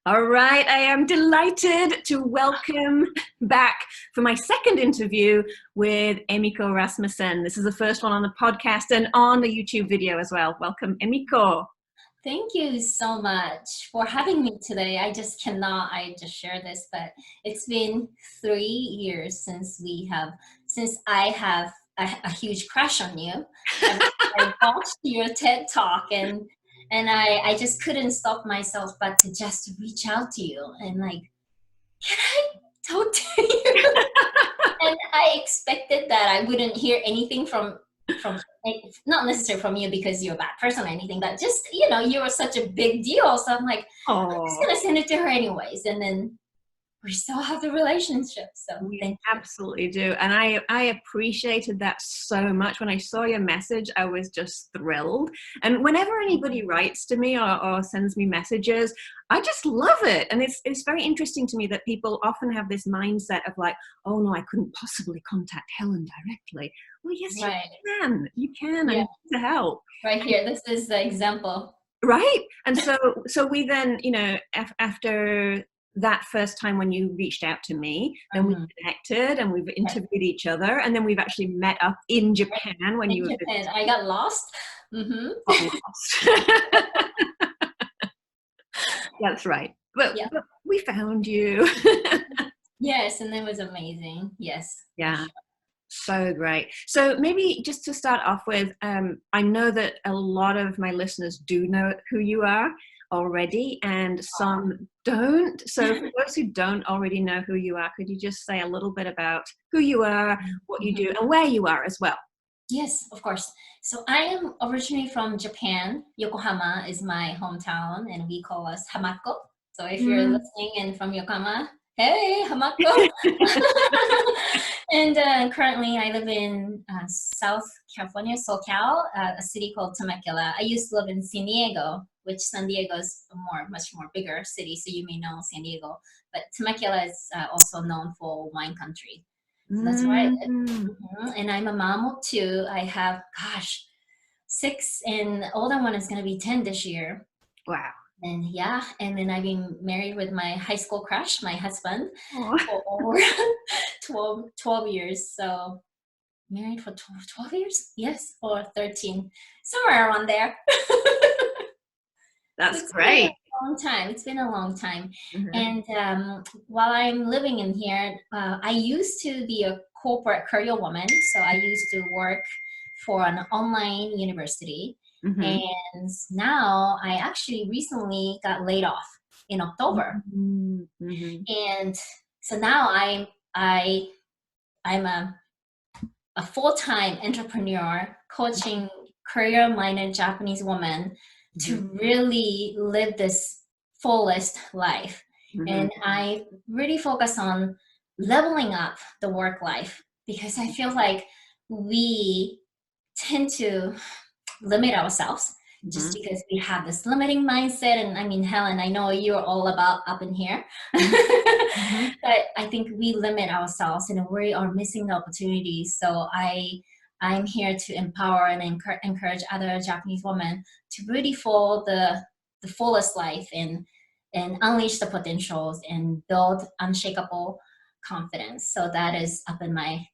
All right, I am delighted to welcome back for my second interview with Emiko Rasmussen. This is the first one on the podcast and on the YouTube video as well. Welcome, Emiko. Thank you so much for having me today. I just share this, but it's been 3 years since I have a huge crush on you. I watched your TED Talk and I just couldn't stop myself but to just reach out to you and like, can I talk to you? And I expected that I wouldn't hear anything from not necessarily from you because you're a bad person or anything, but just you were such a big deal. So I'm like, I'm just Oh, gonna send it to her anyways, and then we still have the relationship. So we thank you. absolutely do. And I appreciated that so much. When I saw your message, I was just thrilled. And whenever anybody writes to me or sends me messages, I just love it. And it's very interesting to me that people often have this mindset of like, oh no, I couldn't possibly contact Helen directly. Well, yes, Right. you can. I'm Yeah. here to help. Right here. This is the example. Right. And so we then, after that first time when you reached out to me, then we Mhm. connected and we've Right. interviewed each other. And then we've actually met up in Japan when you In were Japan, I got lost. Mm-hmm. got lost. That's right. Yeah. But we found you. Yes, and it was amazing. Yes. For Yeah. sure. So great. So maybe just to start off with, I know that a lot of my listeners do know who you are already, and some don't. So for those who don't already know who you are, could you just say a little bit about who you are, what you do, Mhm. and where you are as well? Yes, of course. So I am originally from Japan. Yokohama is my hometown, and we call us Hamako. So if you're Mm. listening and from Yokohama, hey, Hamako. And currently I live in South California, SoCal, a city called Temecula. I used to live in San Diego, which San Diego is much more bigger city, so you may know San Diego. But Temecula is also known for wine country. So that's where I live. Mm. And I'm a mom of two. I have, gosh, six, and the older one is going to be 10 this year. Wow. And yeah, and then I've been married with my high school crush, my husband, Oh. for over 12 years. So married for 12 years? Yes, or 13, somewhere around there. So That's it's been a great. long time. It's been a long time. Mhm. And while I'm living in here, I used to be a corporate career woman. So I used to work for an online university. Mhm. And now I actually recently got laid off in October. Mhm. Mhm. And so now I'm a full-time entrepreneur coaching career-minded Japanese women Mhm. to really live this fullest life. Mhm. And I really focus on leveling up the work life because I feel like we tend to limit ourselves just Mhm. because we have this limiting mindset. And I mean, Helen, I know you're all about up in here. Mhm. Mhm. But I think we limit ourselves and we are missing the opportunities. So I'm here to empower and encourage other Japanese women to really follow the fullest life and unleash the potentials and build unshakable confidence. So that is up in my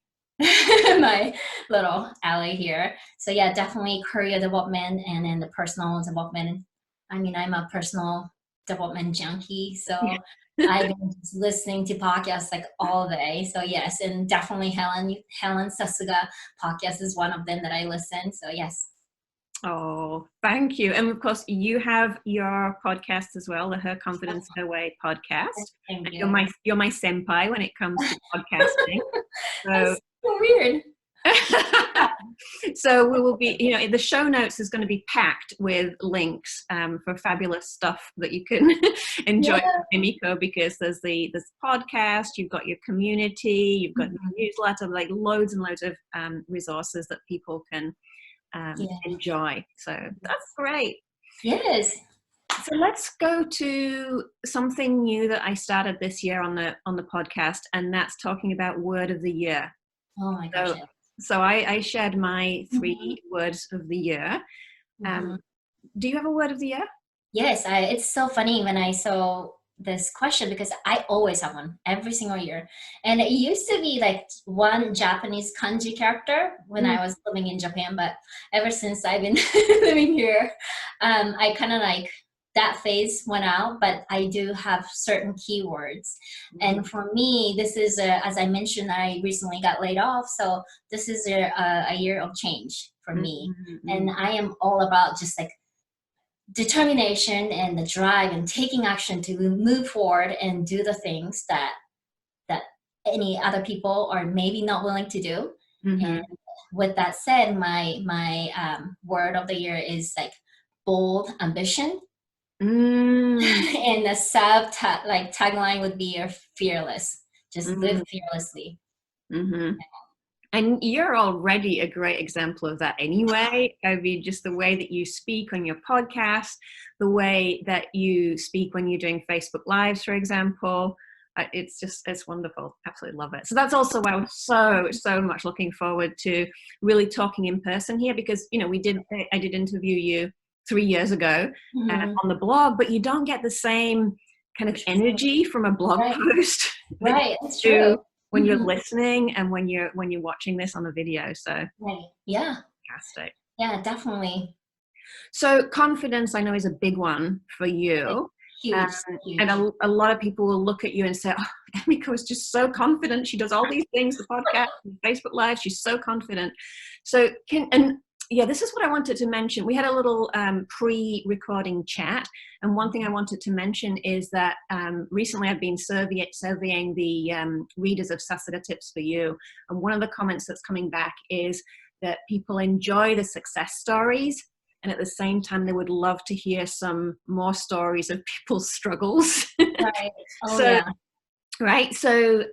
my little alley here. So yeah, definitely career development and then the personal development. I mean, I'm a personal development junkie, so I've been just listening to podcasts like all day. So yes, and definitely Helen Sasuga podcast is one of them that I listen. So yes. Oh, thank you. And of course, you have your podcast as well, the Her Confidence Her Way podcast. Thank And you. you're my senpai when it comes to podcasting. So That's so weird. so we will be, the show notes is going to be packed with links for fabulous stuff that you can enjoy Yeah. from Emiko, because there's this podcast, you've got your community, you've got your newsletter, like loads and loads of resources that people can Yeah. enjoy. So that's great. Yes. So let's go to something new that I started this year on the podcast, and that's talking about word of the year. Oh my gosh. So, Yeah. so I shared my Mhm. three words of the year. Mhm. Do you have a word of the year? Yes, it's so funny when I saw this question because I always have one every single year. And it used to be like one Japanese kanji character when I was living in Japan, but ever since I've been living here, I kind of like that phase went out, but I do have certain keywords. And for me, this is, as I mentioned, I recently got laid off. So this is a year of change for me. And I am all about just like determination and the drive and taking action to move forward and do the things that any other people are maybe not willing to do. And with that said, my word of the year is like bold ambition. And the tagline would be fearless. Just live fearlessly. And you're already a great example of that anyway. I mean, just the way that you speak on your podcast, the way that you speak when you're doing Facebook Lives, for example. It's wonderful. Absolutely love it. So that's also why I'm so much looking forward to really talking in person here, because, you know, I did interview you 3 years ago on the blog, but you don't get the same kind of energy from a blog post. Right, that's true. When you're listening and when you're watching this on the video. So yeah, fantastic. Yeah, definitely. So confidence, I know, is a big one for you. Huge. And a lot of people will look at you and say, oh, Emiko is just so confident. She does all these things, the podcast, Facebook Live. She's so confident. So this is what I wanted to mention. We had a little pre-recording chat. And one thing I wanted to mention is that recently I've been surveying the readers of Sasada Tips for You. And one of the comments that's coming back is that people enjoy the success stories. And at the same time, they would love to hear some more stories of people's struggles. Right. Oh, Right. So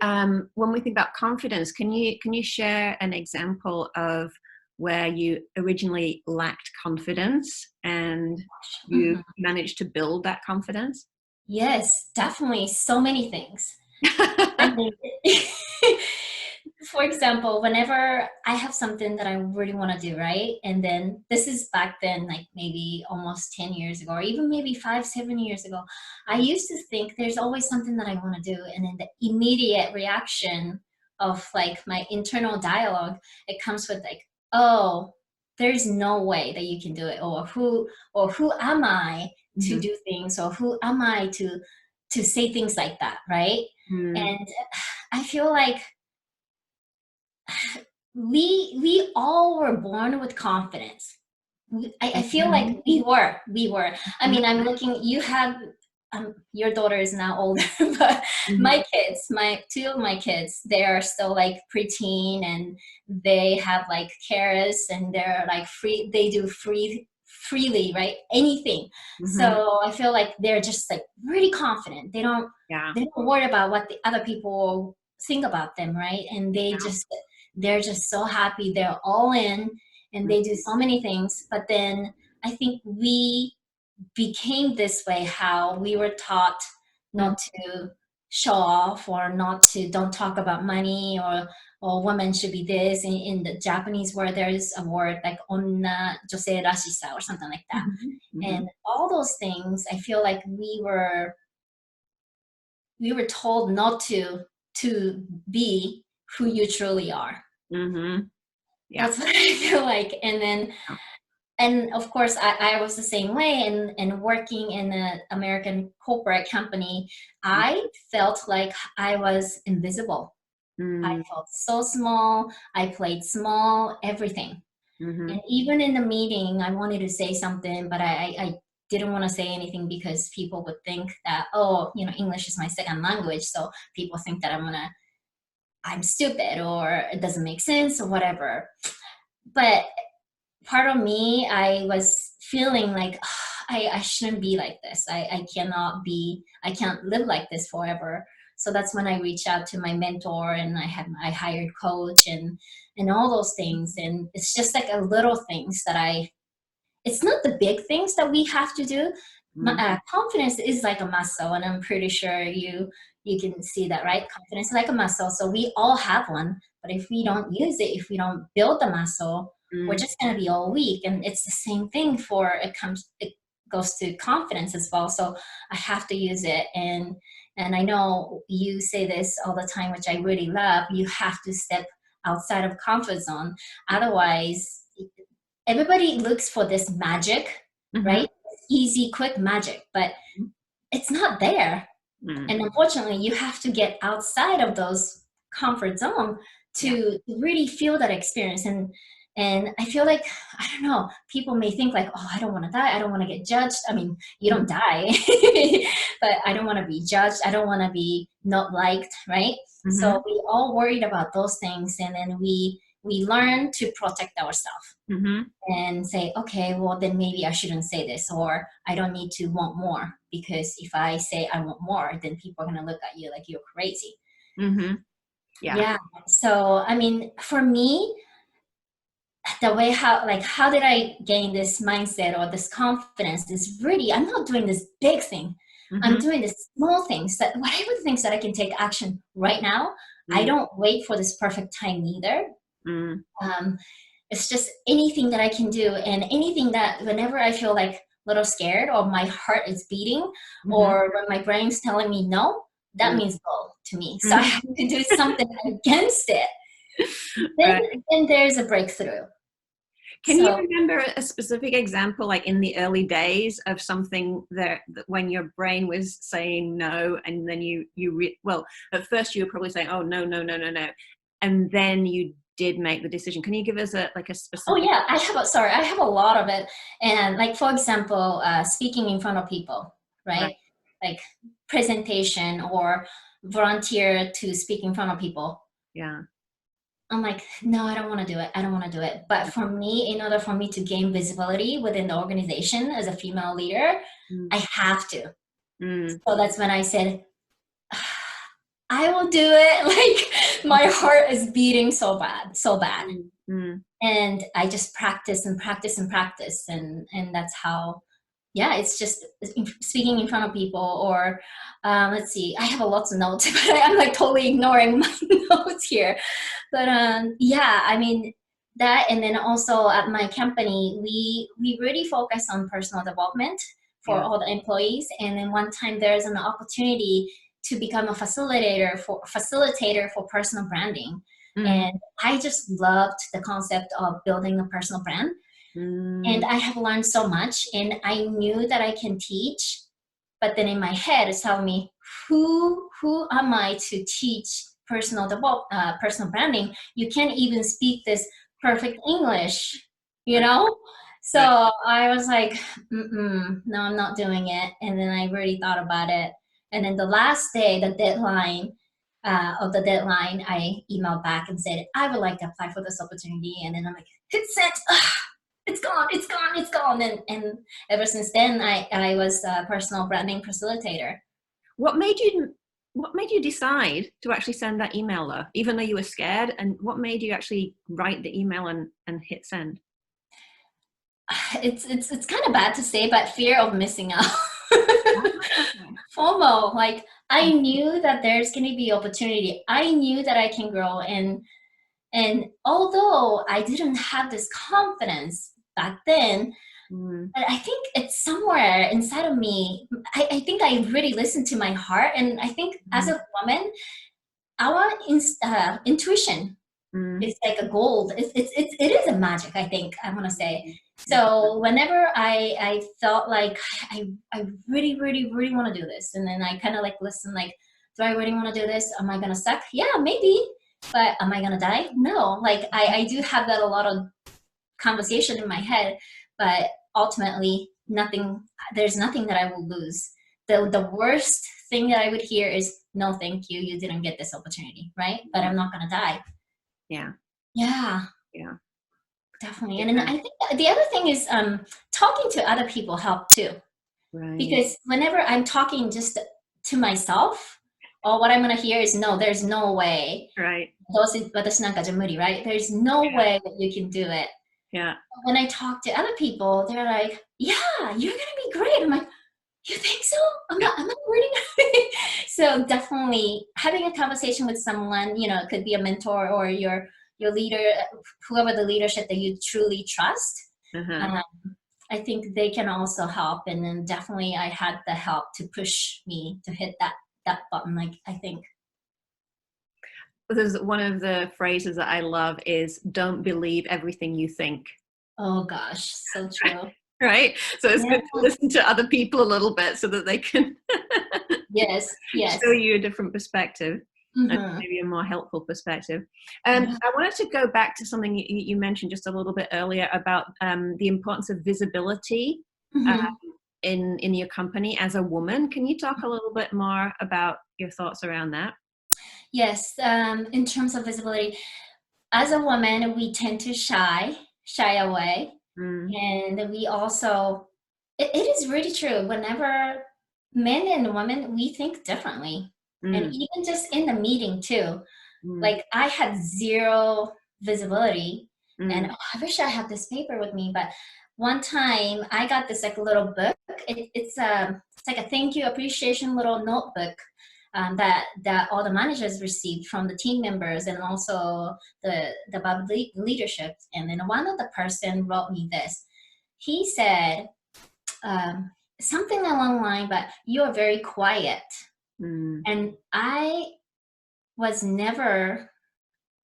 when we think about confidence, can you share an example of where you originally lacked confidence and you managed to build that confidence? Yes, definitely. So many things. I mean, for example, whenever I have something that I really want to do, right? And then this is back then, like maybe almost 10 years ago, or even maybe 5-7 years ago, I used to think there's always something that I want to do. And then the immediate reaction of like my internal dialogue, it comes with like, oh, there's no way that you can do it. Or who am I to do things? Or who am I to say things like that, right? And I feel like we all were born with confidence. I feel like we were. I mean, I'm looking, you have, your daughter is now older, but my kids, two of my kids, they are still like preteen and they have like carers and they're like free, they do freely, right? Anything. So I feel like they're just like really confident. They don't worry about what the other people think about them, right? And they're just so happy. They're all in and they do so many things. But then I think we became this way, how we were taught not to show off or don't talk about money or women should be this. In the Japanese word, there is a word like onna josei rashisa or something like that. And all those things, I feel like we were told not to be who you truly are. That's what I feel like. And then and of course I was the same way, and working in an American corporate company, I felt like I was invisible. I felt so small. I played small, everything. And even in the meeting, I wanted to say something, but I didn't want to say anything because people would think that, oh, English is my second language. So people think that I'm stupid or it doesn't make sense or whatever. But part of me, I was feeling like, I shouldn't be like this. I can't live like this forever. So that's when I reached out to my mentor and I hired coach and all those things. And it's just like a little things that it's not the big things that we have to do. Confidence is like a muscle, and I'm pretty sure you can see that, right? Confidence is like a muscle. So we all have one, but if we don't use it, if we don't build the muscle, we're just going to be all weak. And it's the same thing it goes to confidence as well. So I have to use it. And I know you say this all the time, which I really love. You have to step outside of comfort zone. Otherwise, everybody looks for this magic, right? Easy, quick magic, but it's not there. And unfortunately, you have to get outside of those comfort zone to really feel that experience. And I feel like, I don't know, people may think like, oh, I don't want to die. I don't want to get judged. I mean, you don't die, but I don't want to be judged. I don't want to be not liked, right? So we all worried about those things. And then we learn to protect ourselves and say, okay, well, then maybe I shouldn't say this, or I don't need to want more, because if I say I want more, then people are going to look at you like you're crazy. Yeah. So, I mean, for me, the way how did I gain this mindset or this confidence is really, I'm not doing this big thing. I'm doing the small things, that whatever things that I can take action right now. I don't wait for this perfect time either. It's just anything that I can do, and anything that whenever I feel like a little scared or my heart is beating or when my brain's telling me no, that means go to me. So I have to do something against it. Then there's a breakthrough. Can you remember a specific example, like in the early days, of something that when your brain was saying no, and then well, at first you were probably saying, oh, no, no, no, no, no. And then you did make the decision. Can you give us a specific? Oh yeah, I have a lot of it. And like, for example, speaking in front of people, right? Like presentation or volunteer to speak in front of people. Yeah. I'm like, no, I don't want to do it. I don't want to do it. But for me, in order for me to gain visibility within the organization as a female leader, I have to. So that's when I said, I will do it. Like, my heart is beating so bad. And I just practice and practice and practice. And that's how, it's just speaking in front of people. Or let's see, I have a lot of notes, but I'm like totally ignoring my notes here. But I mean, that, and then also at my company, we really focus on personal development for all the employees. And then one time there's an opportunity to become a facilitator for personal branding. And I just loved the concept of building a personal brand. And I have learned so much, and I knew that I can teach, but then in my head it's telling me, who am I to teach personal branding? You can't even speak this perfect English, you know? So I was like, no, I'm not doing it. And then I really thought about it. And then the last day, the deadline, I emailed back and said, I would like to apply for this opportunity. And then I'm like, hit send. It's gone. And ever since then, I was a personal branding facilitator. What made you decide to actually send that email though, even though you were scared? And what made you actually write the email and hit send? It's kind of bad to say, but fear of missing out. FOMO. Like, I knew that there's going to be opportunity. I knew that I can grow. And although I didn't have this confidence back then, I think it's somewhere inside of me. I think I really listened to my heart. And I think as a woman, our intuition is like a gold. It is a magic, I think, I want to say. So whenever I felt like I really, really, really want to do this, and then I kind of like listen, like, do I really want to do this? Am I going to suck? Yeah, maybe. But am I going to die? No. Like, I do have that a lot of conversation in my head, but ultimately there's nothing that I will lose. The worst thing that I would hear is, no, thank you. You didn't get this opportunity, right? But I'm not going to die. Yeah. Definitely. And then I think the other thing is talking to other people help too. Right. Because whenever I'm talking just to myself, all what I'm going to hear is, no, there's no way. Right. Right? There's no way that you can do it. Yeah. When I talk to other people, they're like, yeah, you're going to be great. I'm like, you think so? I'm not really. So definitely having a conversation with someone, it could be a mentor or your leader, whoever the leadership that you truly trust, I think they can also help. And then definitely I had the help to push me to hit that button. Like, I think. There's one of the phrases that I love is don't believe everything you think. Oh gosh, so true. Right? So it's Yeah. good to listen to other people a little bit so that they can Yes. show Yes. you a different perspective and Mm-hmm. maybe a more helpful perspective. Yeah. I wanted to go back to something you mentioned just a little bit earlier about the importance of visibility uh, Mm-hmm. in your company as a woman. Can you talk a little bit more about your thoughts around that? Yes. In terms of visibility, as a woman, we tend to shy away, Mm, and we also. It is really true. Whenever men and women, we think differently, and mm, even just in the meeting too. mm, Like I had zero visibility, and mm. oh, I wish I had this paper with me. But one time I got this like little book. It's like a thank you appreciation little notebook that all the managers received from the team members and also the above leadership. And then one of the person wrote me this. He said um, something along the line, but you are very quiet. Mm, And I was never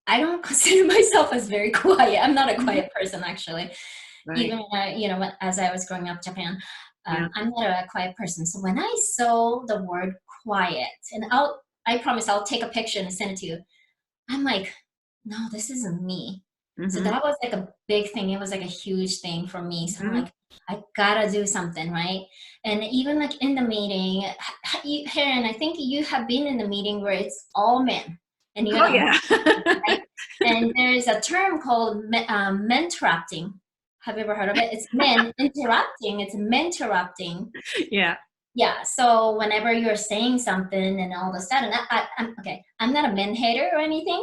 I don't consider myself as very quiet. I'm not a quiet person, actually. right. Even as I was growing up in Japan, Yeah. I'm not a quiet person. So when I saw the word quiet, and I promise I'll take a picture and send it to you. I'm like, no, this isn't me. So Mm-hmm. that was like a big thing. It was like a huge thing for me. So I'm Mm-hmm. like, I gotta do something, right? And even like in the meeting, Karen, I think you have been in the meeting where it's all men, and you're Oh the only yeah. right? And there's a term called mentorrupting. Have you ever heard of it? It's men interrupting. It's mentorrupting. Yeah. Yeah. So whenever you're saying something, and all of a sudden, I'm okay. I'm not a men hater or anything,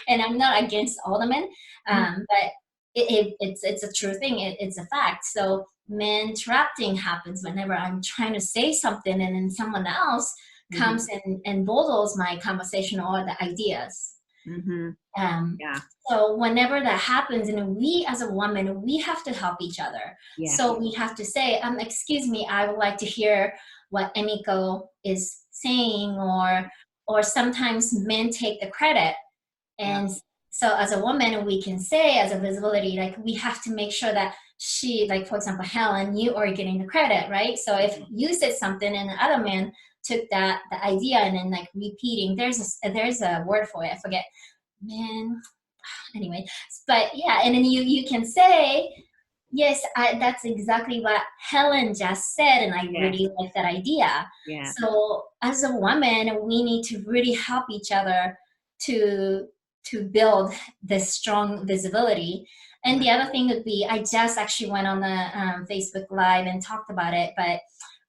and I'm not against all the men. But it's a true thing. It's a fact. So mentorrupting happens whenever I'm trying to say something, and then someone else Mm-hmm. comes and bottles my conversation or the ideas. Mm-hmm. Um, Yeah. so whenever that happens, and we as a woman, we have to help each other. Yes. So we have to say, excuse me, I would like to hear what Emiko is saying, or sometimes men take the credit. Yeah. And so as a woman, we can say as a visibility, like we have to make sure that she, like for example, Helen, you are getting the credit, right? So if you said something and the other man took the idea and then like repeating, there's a word for it, I forget, man, anyway. But yeah, and then you can say, yes, that's exactly what Helen just said, and I Yes. really like that idea. Yeah. So as a woman, we need to really help each other to build this strong visibility. And Right. the other thing would be, I just actually went on the Facebook Live and talked about it, but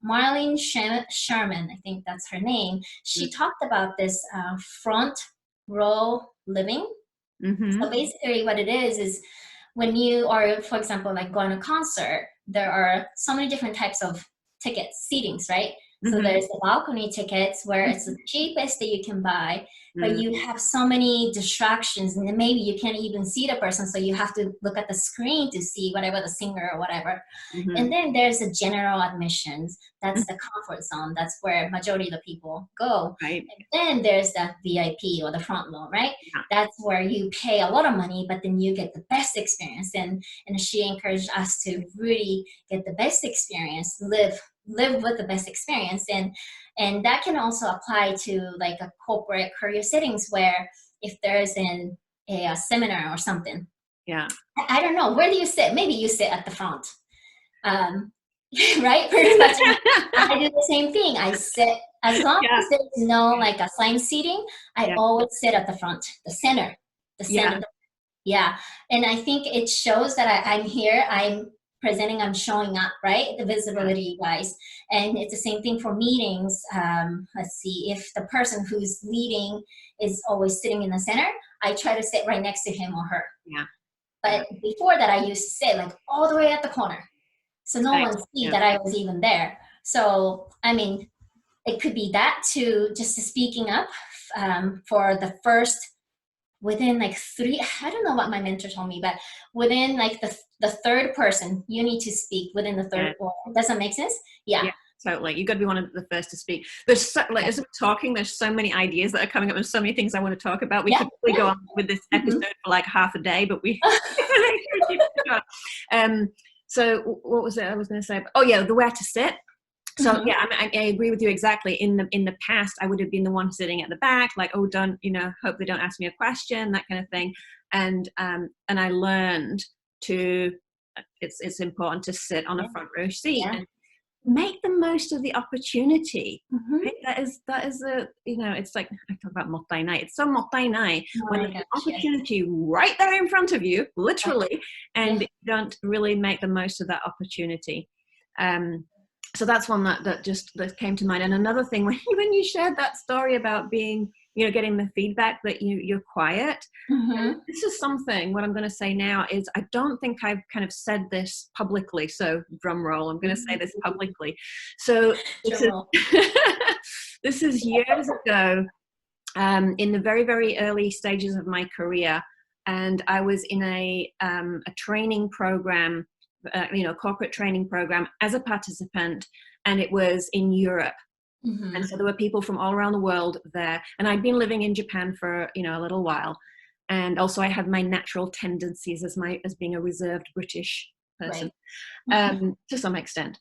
Marlene Sherman, I think that's her name, she talked about this front row living. So Mm-hmm. basically what it is when you are, for example, like going to a concert, there are so many different types of tickets, seatings, right? So Mm-hmm. there's the balcony tickets where it's the cheapest that you can buy, but Mm-hmm. you have so many distractions, and then maybe you can't even see the person, so you have to look at the screen to see whatever the singer or whatever. Mm-hmm. And then there's the general admissions. That's the comfort zone. That's where majority of the people go. Right. And then there's the VIP or the front row, right? Yeah. That's where you pay a lot of money, but then you get the best experience. And she encouraged us to really get the best experience, live with the best experience. And that can also apply to like a corporate career settings where if there's a seminar or something, Yeah. I don't know, where do you sit? Maybe you sit at the front. Um, right? Pretty much. I do the same thing. I sit, as long Yeah. as there's no like a slang seating, I Yeah. always sit at the front, the center, the Yeah. center. Yeah. And I think it shows that I'm here, I'm presenting, I'm showing up, right? The Yeah. visibility wise. And it's the same thing for meetings. Let's see, if the person who's leading is always sitting in the center, I try to sit right next to him or her. Yeah. Yeah. But before that, I used to sit like all the way at the corner, so no Right. one see Yeah. that I was even there. So I mean, it could be that to just speaking up for the first within like three, I don't know what my mentor told me, but within like the third person, you need to speak within the third. Yeah. Does that make sense? Yeah. Yeah, totally. You've got to be one of the first to speak. There's so, like, as we're talking, there's so many ideas that are coming up. There's so many things I want to talk about. We Yeah. could probably go on with this episode for like half a day, but we keep it short. So what was it I was going to say? Oh yeah, the where to sit. So yeah, I agree with you exactly. In the past, I would have been the one sitting at the back, like, oh, don't, hope they don't ask me a question, that kind of thing. And I learned to, it's important to sit on a front row seat and make the most of the opportunity. Right? That is a, it's like I talk about motta nai. It's so motta nai when there's an opportunity right there in front of you, literally, and you don't really make the most of that opportunity. So that's one that came to mind. And another thing, when you shared that story about being, getting the feedback that you're quiet, this is something, what I'm going to say now is, I don't think I've kind of said this publicly. So drum roll, I'm going to say this publicly. So this is years ago, in the very, very early stages of my career. And I was in a training program, corporate training program as a participant, and it was in Europe. And so there were people from all around the world there. And I'd been living in Japan for, a little while. And also I had my natural tendencies as being a reserved British person, to some extent.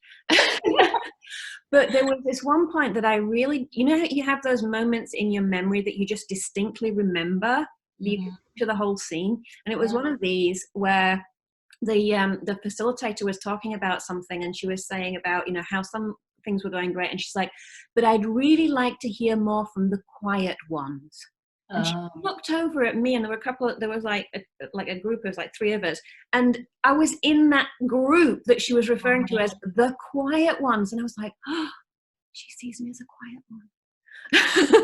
But there was this one point that I really, you have those moments in your memory that you just distinctly remember, to the whole scene. And it was one of these where the facilitator was talking about something, and she was saying about, how some things were going great. And she's like, but I'd really like to hear more from the quiet ones. And she looked over at me, and there was like a group of like three of us. And I was in that group that she was referring to as the quiet ones. And I was like, oh, she sees me as a quiet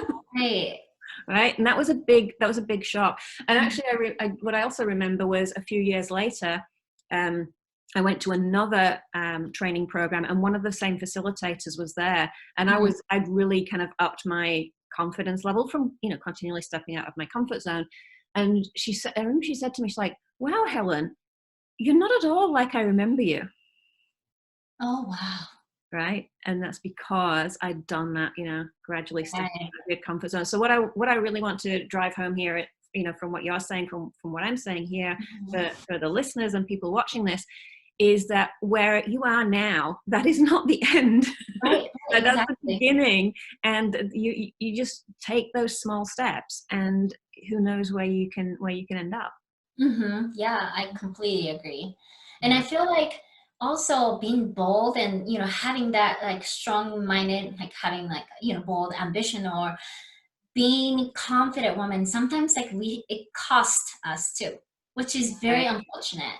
one. Right. And that was a big shock. And actually, what I also remember was a few years later, I went to another training program, and one of the same facilitators was there. And I'd really kind of upped my confidence level from, continually stepping out of my comfort zone. And I remember she said to me, she's like, wow, Helen, you're not at all like I remember you. Oh, wow. Right. And that's because I'd done that, gradually stepping out of your comfort zone. So what I really want to drive home here, from what you're saying, from what I'm saying here, for the listeners and people watching this, is that where you are now, that is not the end. That's the beginning. And you just take those small steps, and who knows where you can end up. Yeah, I completely agree. And I feel like also being bold and, having that like strong-minded, like having like, bold ambition, or being confident woman, sometimes like it costs us too, which is very unfortunate.